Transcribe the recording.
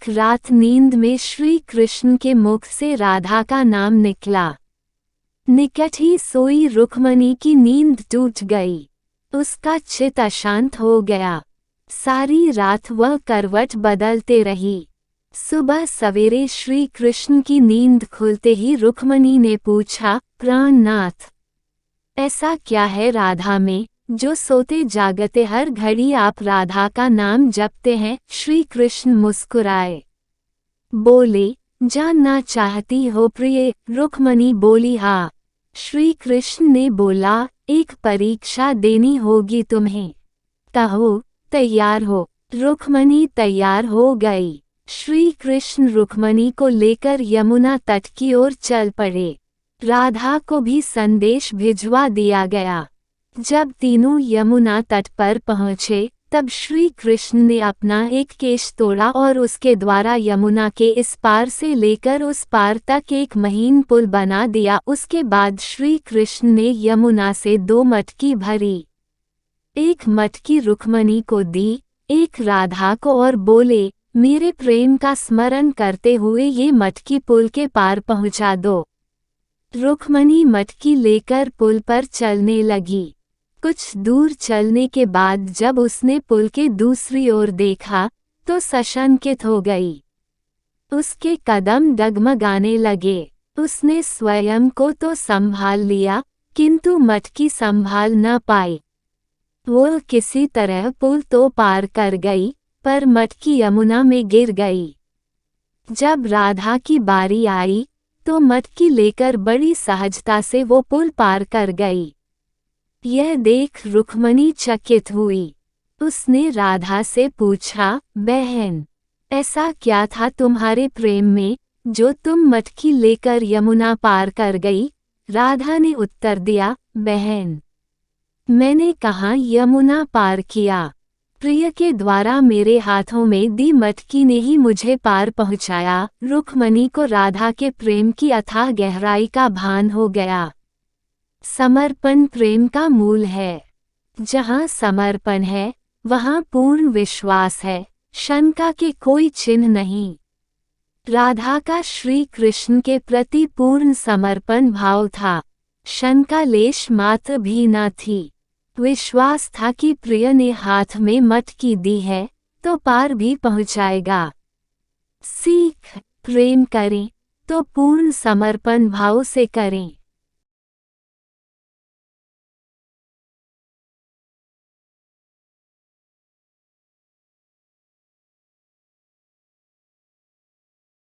एक रात नींद में श्री कृष्ण के मुख से राधा का नाम निकला। निकट ही सोई रुक्मणी की नींद टूट गई। उसका चित्त अशांत हो गया। सारी रात वह करवट बदलते रही। सुबह सवेरे श्री कृष्ण की नींद खुलते ही रुक्मणी ने पूछा, प्राणनाथ, ऐसा क्या है राधा में जो सोते जागते हर घड़ी आप राधा का नाम जपते हैं? श्री कृष्ण मुस्कुराए, बोले, जानना चाहती हो प्रिय? रुक्मणी बोली, हाँ। श्री कृष्ण ने बोला, एक परीक्षा देनी होगी तुम्हें। कहो, तैयार हो? रुक्मणी तैयार हो गई। श्री कृष्ण रुक्मणी को लेकर यमुना तट की ओर चल पड़े। राधा को भी संदेश भिजवा दिया गया। जब तीनों यमुना तट पर पहुँचे तब श्री कृष्ण ने अपना एक केश तोड़ा और उसके द्वारा यमुना के इस पार से लेकर उस पार तक एक महीन पुल बना दिया। उसके बाद श्री कृष्ण ने यमुना से 2 मटकी भरी। एक मटकी रुक्मणी को दी, एक राधा को, और बोले, मेरे प्रेम का स्मरण करते हुए ये मटकी पुल के पार पहुंचा दो। रुक्मणी मटकी लेकर पुल पर चलने लगी। कुछ दूर चलने के बाद जब उसने पुल के दूसरी ओर देखा तो सशंकित हो गई। उसके कदम डगमगाने लगे। उसने स्वयं को तो संभाल लिया किंतु मटकी संभाल न पाई। वो किसी तरह पुल तो पार कर गई पर मटकी यमुना में गिर गई। जब राधा की बारी आई तो मटकी लेकर बड़ी सहजता से वो पुल पार कर गई। यह देख रुक्मणी चकित हुई। उसने राधा से पूछा, बहन, ऐसा क्या था तुम्हारे प्रेम में जो तुम मटकी लेकर यमुना पार कर गई? राधा ने उत्तर दिया, बहन, मैंने कहाँ यमुना पार किया। प्रिय के द्वारा मेरे हाथों में दी मटकी ने ही मुझे पार पहुँचाया। रुक्मणी को राधा के प्रेम की अथाह गहराई का भान हो गया। समर्पण प्रेम का मूल है। जहाँ समर्पण है वहाँ पूर्ण विश्वास है, शंका के कोई चिन्ह नहीं। राधा का श्री कृष्ण के प्रति पूर्ण समर्पण भाव था। शंका लेश मात्र भी न थी। विश्वास था कि प्रिय ने हाथ में मटकी दी है तो पार भी पहुँचाएगा। सीख, प्रेम करें तो पूर्ण समर्पण भाव से करें।